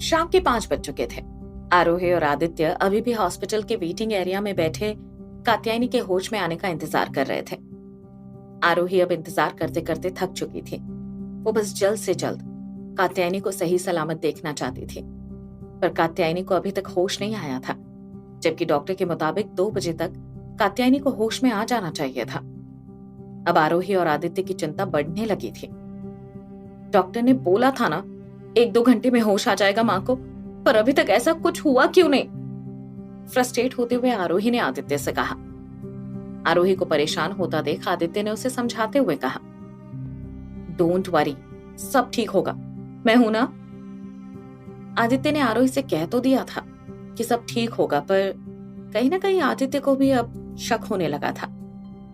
शाम के 5 बज चुके थे। आरोही और आदित्य अभी भी हॉस्पिटल के वेटिंग एरिया में बैठे कात्यायनी के होश में आने का इंतजार कर रहे थे। आरोही अब इंतजार करते करते थक चुकी थी। वो बस जल्द से जल्द कात्यायनी को सही सलामत देखना चाहती थी, पर कात्यायनी को अभी तक होश नहीं आया था, जबकि डॉक्टर के मुताबिक 2 बजे तक कात्यायनी को होश में आ जाना चाहिए था। अब आरोही और आदित्य की चिंता बढ़ने लगी थी। डॉक्टर ने बोला था ना 1-2 घंटे में होश आ जाएगा मां को, पर अभी तक ऐसा कुछ हुआ क्यों नहीं? फ्रस्ट्रेट होते हुए आरोही ने आदित्य से कहा। आरोही को परेशान होता देख आदित्य ने उसे समझाते हुए कहा, डोंट वरी, सब ठीक होगा, मैं हूं ना। आदित्य ने आरोही से कह तो दिया था कि सब ठीक होगा, पर कहीं ना कहीं आदित्य को भी अब शक होने लगा था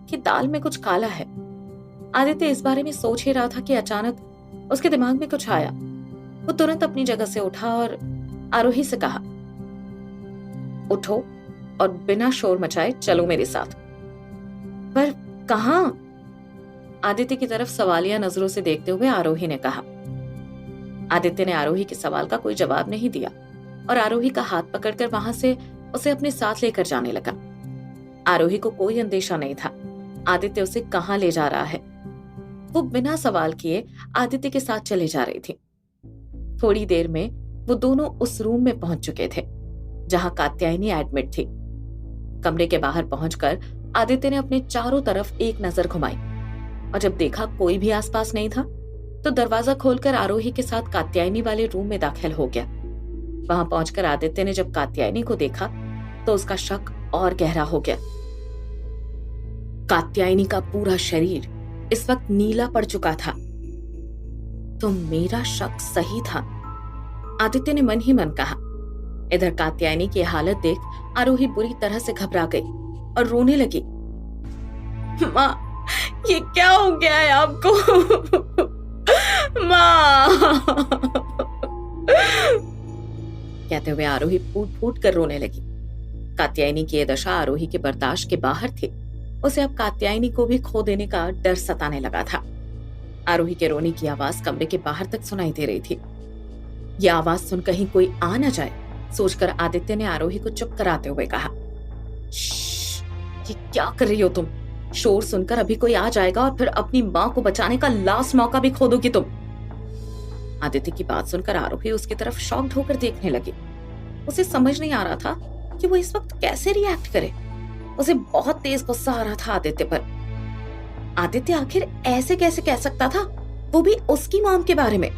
कि दाल में कुछ काला है। आदित्य इस बारे में सोच ही रहा था कि अचानक उसके दिमाग में कुछ आया। वो तुरंत अपनी जगह से उठा और आरोही से कहा, उठो और बिना शोर मचाए चलो मेरे साथ। पर कहां? आदित्य की तरफ सवालिया नजरों से देखते हुए आरोही ने कहा। आदित्य ने आरोही के सवाल का कोई जवाब नहीं दिया और आरोही का हाथ पकड़कर वहां से उसे अपने साथ लेकर जाने लगा। आरोही को कोई अंदेशा नहीं था आदित्य उसे कहां ले जा रहा है। वो बिना सवाल किए आदित्य के साथ चले जा रही थी। थोड़ी देर में वो दोनों उस रूम में पहुंच चुके थे जहां कात्यायनी एडमिट थी। कमरे के बाहर पहुंचकर आदित्य ने अपने चारों तरफ एक नजर घुमाई और जब देखा कोई भी आसपास नहीं था तो दरवाजा खोलकर आरोही के साथ कात्यायनी वाले रूम में दाखिल हो गया। वहां पहुंचकर आदित्य ने जब कात्यायनी को देखा तो उसका शक और गहरा हो गया। कात्यायनी का पूरा शरीर इस वक्त नीला पड़ चुका था। तो मेरा शक सही था, आदित्य ने मन ही मन कहा। इधर कात्यायनी की हालत देख आरोही बुरी तरह से घबरा गई और रोने लगी। माँ, ये क्या हो गया है आपको? माँ! कहते हुए आरोही फूट फूट कर रोने लगी। कात्यायनी की यह दशा आरोही के बर्दाश्त के बाहर थी। उसे अब कात्यायनी को भी खो देने का डर सताने लगा था। आरोही के रोने की आवाज कमरे के बाहर तक सुनाई दे रही थी। यह आवाज सुन कहीं कोई आ न जाए, सोचकर आदित्य ने आरोही को चुप कराते हुए कहा, ये क्या कर रही हो तुम? शोर सुनकर अभी कोई आ जाएगा और फिर अपनी मां को बचाने का लास्ट मौका भी खो दोगी तुम। आदित्य की बात सुनकर आरोही उसकी तरफ शॉक्ड होकर देखने लगी। उसे समझ नहीं आ रहा था कि वो इस वक्त कैसे रिएक्ट करे। उसे बहुत तेज गुस्सा आ रहा था आदित्य पर। आदित्य आखिर ऐसे कैसे कह सकता था, वो भी उसकी मॉम के बारे में?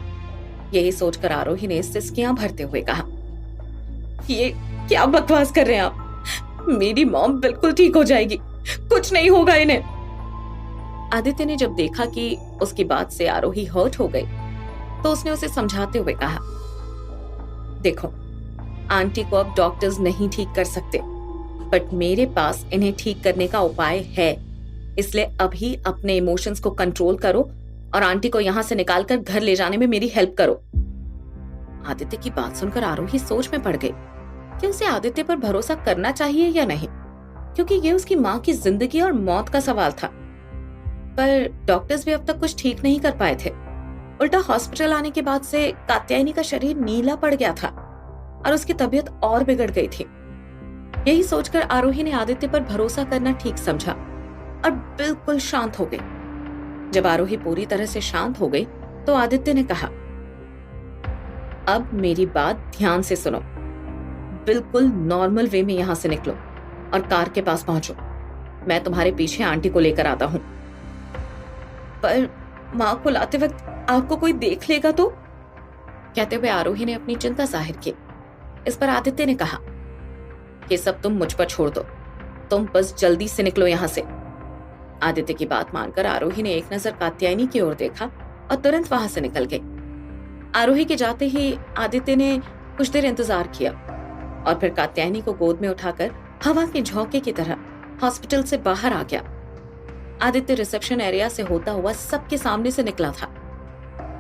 यही सोचकर आरोही ने सिसकियां भरते हुए कहा, ये क्या बकवास कर रहे हैं आप? मेरी मॉम बिल्कुल ठीक हो जाएगी, कुछ नहीं होगा इन्हें। आदित्य ने जब देखा कि उसकी बात से आरोही हर्ट हो गई तो उसने उसे समझाते हुए कहा, देखो, आंटी को अब डॉक्टर्स नहीं ठीक कर सकते, बट मेरे पास इन्हें ठीक करने का उपाय है। इसलिए अभी अपने इमोशंस को कंट्रोल करो और आंटी को यहां से निकालकर घर ले जाने में मेरी हेल्प करो। आदित्य की बात सुनकर आरोही सोच में पड़ गई कि उसे आदित्य पर भरोसा करना चाहिए या नहीं, क्योंकि ये उसकी मां की जिंदगी और मौत का सवाल था। पर डॉक्टर्स भी अब तक कुछ ठीक नहीं कर पाए थे। उल्टा हॉस्पिटल आने के बाद से कात्यायनी का शरीर नीला पड़ गया था और उसकी तबीयत और बिगड़ गई थी। यही सोचकर आरोही ने आदित्य पर भरोसा करना ठीक समझा और बिल्कुल शांत हो गई। जब आरोही पूरी तरह से शांत हो गई तो आदित्य ने कहा, अब मेरी बात ध्यान से सुनो। बिल्कुल नॉर्मल वे में यहां से निकलो और कार के पास पहुंचो। मैं तुम्हारे पीछे आंटी को लेकर आता हूं। पर मां को लाते वक्त आपको कोई देख लेगा तो? कहते हुए आरोही ने अपनी चिंता जाहिर की। इस पर आदित्य ने कहा, ये सब तुम मुझ पर छोड़ दो, तुम बस जल्दी से निकलो यहां से। आदित्य की बात मानकर आरोही ने एक नजर कात्यायनी की ओर देखा और तुरंत वहां से निकल गई। आरोही के जाते ही आदित्य ने कुछ देर इंतजार किया और फिर कात्यायनी को गोद में उठाकर हवा के झोंके की तरह हॉस्पिटल से बाहर आ गया। आदित्य रिसेप्शन एरिया से होता हुआ सबके सामने से निकला था,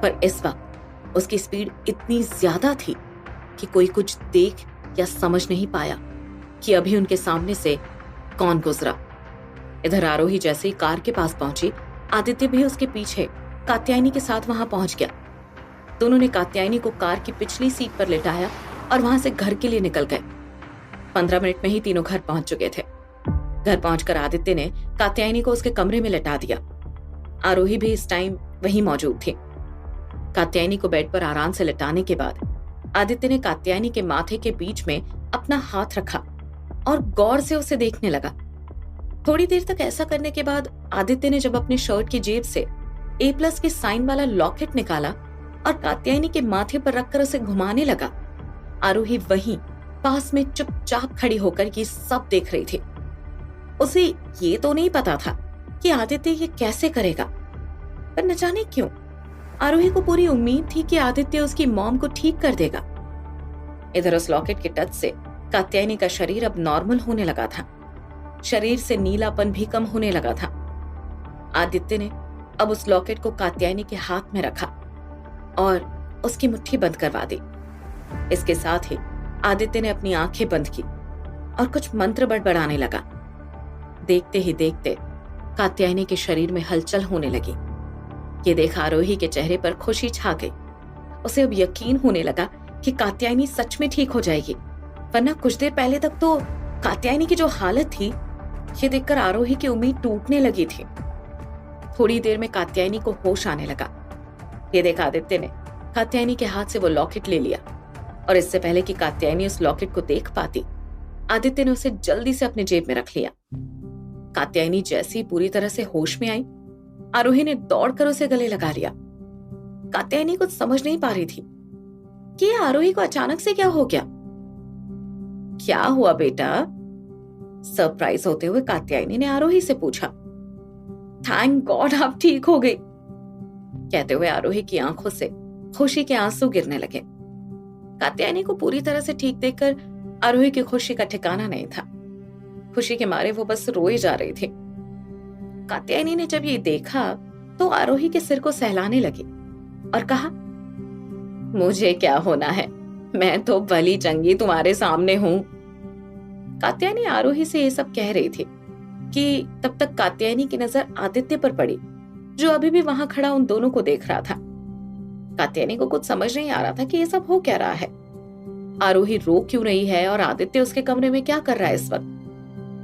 पर इस वक्त उसकी स्पीड इतनी ज्यादा थी कि कोई कुछ देख या समझ नहीं पाया कि अभी उनके सामने से कौन गुजरा। इधर आरोही जैसे ही कार के पास पहुंची, आदित्य भी उसके पीछे कात्यायनी के साथ वहां पहुंच गया। दोनों ने कात्यायनी को कार की पिछली सीट पर लिटाया और वहां से घर के लिए निकल गए। 15 मिनट में ही तीनों घर पहुंच चुके थे। घर पहुंचकर आदित्य ने कात्यायनी को उसके कमरे में लिटा दिया। आरोही भी इस टाइम वहीं मौजूद थी। कात्यायनी को बेड पर आराम से लिटाने के बाद आदित्य ने कात्यायनी के माथे के बीच में अपना हाथ रखा और गौर से उसे देखने लगा। थोड़ी देर तक ऐसा करने के बाद आदित्य ने जब अपने शर्ट की जेब से A+ के साइन वाला लॉकेट निकाला और कात्यायनी के माथे पर रखकर उसे घुमाने लगा, आरोही वहीं पास में चुपचाप खड़ी होकर ये सब देख रही थी। उसे ये तो नहीं पता था कि आदित्य ये कैसे करेगा, पर न जाने क्यों आरोही को पूरी उम्मीद थी कि आदित्य उसकी मॉम को ठीक कर देगा। इधर उस लॉकेट के टच से कात्यायनी का शरीर अब नॉर्मल होने लगा था। शरीर से नीलापन भी कम होने लगा था। आदित्य ने अब उस लॉकेट को कात्यायनी के हाथ में रखा और उसकी मुट्ठी बंद करवा दी। इसके साथ ही आदित्य ने अपनी आंखें बंद की और कुछ मंत्र बड़बड़ाने लगा। देखते ही देखते कात्यायनी के शरीर में हलचल होने लगी। ये देख आरोही के चेहरे पर खुशी छा गई। उसे अब यकीन होने लगा कि कात्यायनी सच में ठीक हो जाएगी, वरना कुछ देर पहले तक तो कात्यायनी की जो हालत थी, ये देखकर आरोही की उम्मीद टूटने लगी थी। थोड़ी देर में कात्यायनी को होश आने लगा। ये देख आदित्य ने कात्यायनी के हाथ से वो लॉकेट ले लिया और इससे पहले कि कात्यायनी उस लॉकेट को देख पाती, आदित्य ने उसे जल्दी से अपने जेब में रख लिया। कात्यायनी जैसी पूरी तरह से होश में आई, आरोही ने दौड़कर उसे गले लगा लिया। कात्यायनी कुछ समझ नहीं पा रही थी कि आरोही को अचानक से क्या हो गया। क्या हुआ बेटा? सरप्राइज होते हुए कात्यायनी ने आरोही से पूछा। थैंक गॉड आप ठीक हो गई, कहते हुए आरोही की आंखों से खुशी के आंसू गिरने लगे। कात्यायनी को पूरी तरह से ठीक देखकर आरोही की खुशी का ठिकाना नहीं था। खुशी के मारे वो बस रोए जा रही थी। कात्यायनी ने जब ये देखा तो आरोही के सिर को सहलाने लगी और कहा, मुझे क्या होना है, मैं तो भली चंगी तुम्हारे सामने हूं। कात्यायनी आरोही से ये सब कह रही थी कि तब तक कात्यायनी की नजर आदित्य पर पड़ी, जो अभी भी वहां खड़ा उन दोनों को देख रहा था। कात्यायनी को कुछ समझ नहीं आ रहा था कि ये सब हो क्या रहा है। आरोही रो क्यों रही है और आदित्य उसके कमरे में क्या कर रहा है इस वक्त।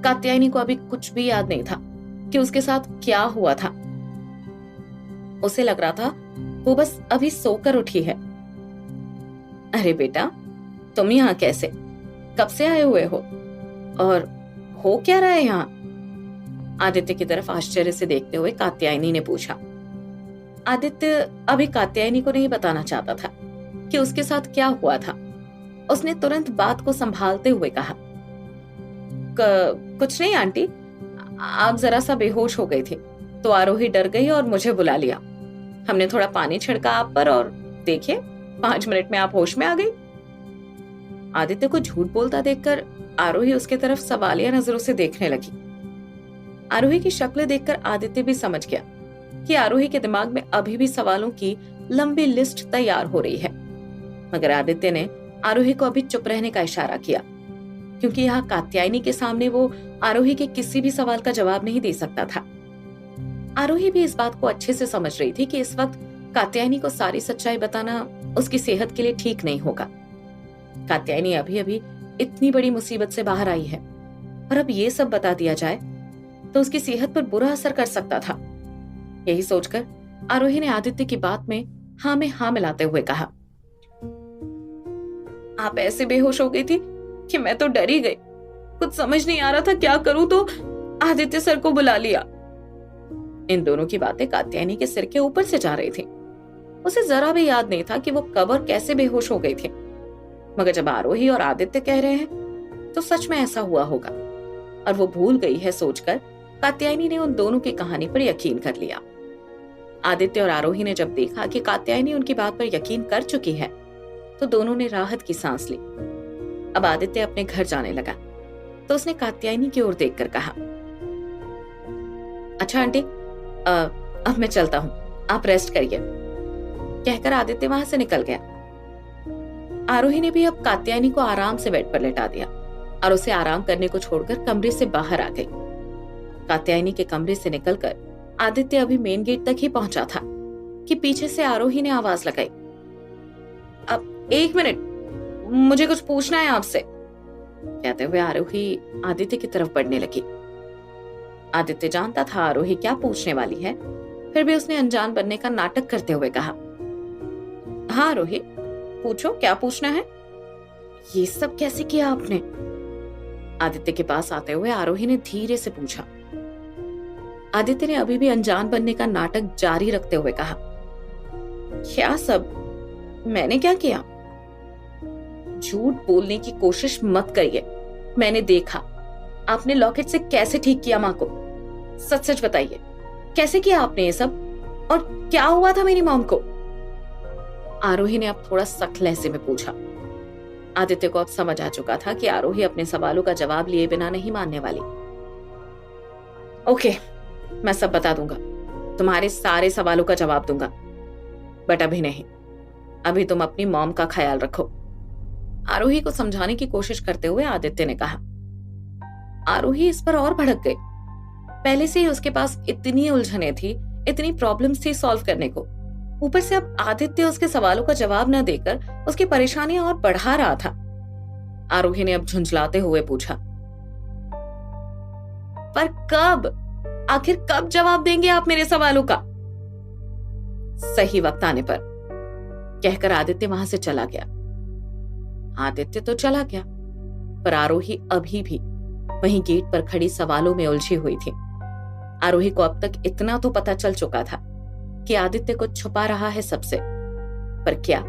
कात्यायनी को अभी कुछ भी याद नहीं था कि उसके साथ क्या हुआ था। उसे लग रहा था वो बस अभी सोकर उठी है। अरे बेटा, तुम यहाँ कैसे, कब से आए हुए हो और हो क्या रहा है यहाँ? आदित्य की तरफ आश्चर्य से देखते हुए कात्यायनी ने पूछा। आदित्य अभी कात्यायनी को नहीं बताना चाहता था कि उसके साथ क्या हुआ था। उसने तुरंत बात को संभालते हुए कहा, कुछ नहीं आंटी, आप जरा सा बेहोश हो गई थी तो आरोही डर गई और मुझे बुला लिया। हमने थोड़ा पानी छिड़का आप पर और देखिए 5 मिनट में आप होश में आ गई। आदित्य को झूठ बोलता देखकर आरोही उसके तरफ सवालिया नजरों से देखने लगी। आरोही की शक्ल देखकर आदित्य भी समझ गया कि आरोही के दिमाग में अभी भी सवालों की लंबी लिस्ट तैयार हो रही है, मगर आदित्य ने आरोही को अभी चुप रहने का इशारा किया, क्योंकि यहाँ कात्यायनी के सामने वो आरोही के किसी भी सवाल का जवाब नहीं दे सकता था। आरोही भी इस बात को अच्छे से समझ रही थी कि इस वक्त कात्यायनी को सारी सच्चाई बताना उसकी सेहत के लिए ठीक नहीं होगा। कात्यायनी अभी अभी इतनी बड़ी मुसीबत से बाहर आई है और अब ये सब बता दिया जाए तो उसकी सेहत पर बुरा असर कर सकता था। यही सोचकर आरोही ने आदित्य की बात में हाँ मिलाते हुए कहा, आप ऐसे बेहोश हो गई थी कि मैं तो डर ही गई। कुछ समझ नहीं आ रहा था क्या करूं तो आदित्य सर को बुला लिया। इन दोनों की बातें कात्यायनी के सिर के ऊपर से जा रही थी। उसे जरा भी याद नहीं था कि वो कब और कैसे बेहोश हो गई थी, मगर जब आरोही और आदित्य कह रहे हैं तो सच में ऐसा हुआ होगा और वो भूल गई है सोचकर कात्यायनी ने उन दोनों की कहानी पर यकीन कर लिया। आदित्य और आरोही ने जब देखा कि कात्यायनी उनकी बात पर यकीन कर चुकी है तो दोनों ने राहत की सांस ली। अब आदित्य अपने घर जाने लगा तो उसने कात्यायनी की ओर देखकर कहा, अच्छा आंटी, अब मैं चलता हूँ, आप रेस्ट करिए। कहकर आदित्य वहां से निकल गया। आरोही ने भी अब कात्यायनी को आराम से बेड पर लेटा दिया और उसे आराम करने को छोड़कर कमरे से बाहर आ गई। कात्यायनी के कमरे से निकलकर आदित्य अभी मेन गेट तक ही पहुंचा था कि पीछे से आरोही ने आवाज लगाई, एक मिनट, मुझे कुछ पूछना है आपसे, कहते हुए आरोही आदित्य की तरफ बढ़ने लगी। आदित्य जानता था आरोही क्या पूछने वाली है, फिर भी उसने अनजान बनने का नाटक करते हुए कहा, हाँ आरोही, पूछो क्या पूछना है। ये सब कैसे किया आपने? आदित्य के पास आते हुए आरोही ने धीरे से पूछा। आदित्य ने अभी भी अनजान बनने का नाटक जारी रखते हुए कहा, क्या सब? मैंने क्या किया? झूठ बोलने की कोशिश मत करिए, मैंने देखा आपने लॉकेट से कैसे ठीक किया माँ को। सच सच बताइए, कैसे किया आपने ये सब, और क्या हुआ था मेरी मॉम को? आरोही ने अब थोड़ा सख्त लहजे में पूछा। आदित्य को अब समझ आ चुका था कि आरोही अपने सवालों का जवाब लिए बिना नहीं मानने वाली। ओके, मैं सब बता दूंगा, तुम्हारे सारे सवालों का जवाब दूंगा, बट अभी नहीं। अभी तुम अपनी मॉम का ख्याल रखो, आरोही को समझाने की कोशिश करते हुए आदित्य ने कहा। आरोही इस पर और भड़क गई। पहले से ही उसके पास इतनी उलझने थी, इतनी प्रॉब्लम्स थी सॉल्व करने को, ऊपर से अब आदित्य उसके सवालों का जवाब न देकर उसकी परेशानियां और बढ़ा रहा था। आरोही ने अब झुंझलाते हुए पूछा, पर कब? आखिर कब जवाब देंगे आप मेरे सवालों का? सही वक्त आने पर, कहकर आदित्य वहां से चला गया। आदित्य तो चला गया, पर आरोही अभी भी वहीं गेट पर खड़ी सवालों में उलझी हुई थी। आरोही को अब तक इतना तो पता चल चुका था कि आदित्य को छुपा रहा है सबसे, पर क्या,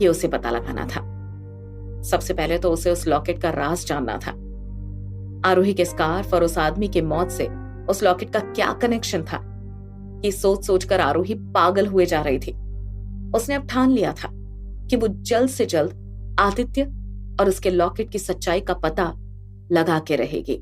ये उसे पता लगाना था। सबसे पहले तो उसे उस लॉकेट का राज जानना था। आरोही के स्कार्फ और उस आदमी की मौत से उस लॉकेट का क्या कनेक्शन था, ये सोच सोचकर आरोही पागल हुए जा रही थी। उसने अब ठान लिया था कि वो जल्द से जल्द आदित्य और उसके लॉकेट की सच्चाई का पता लगा के रहेगी।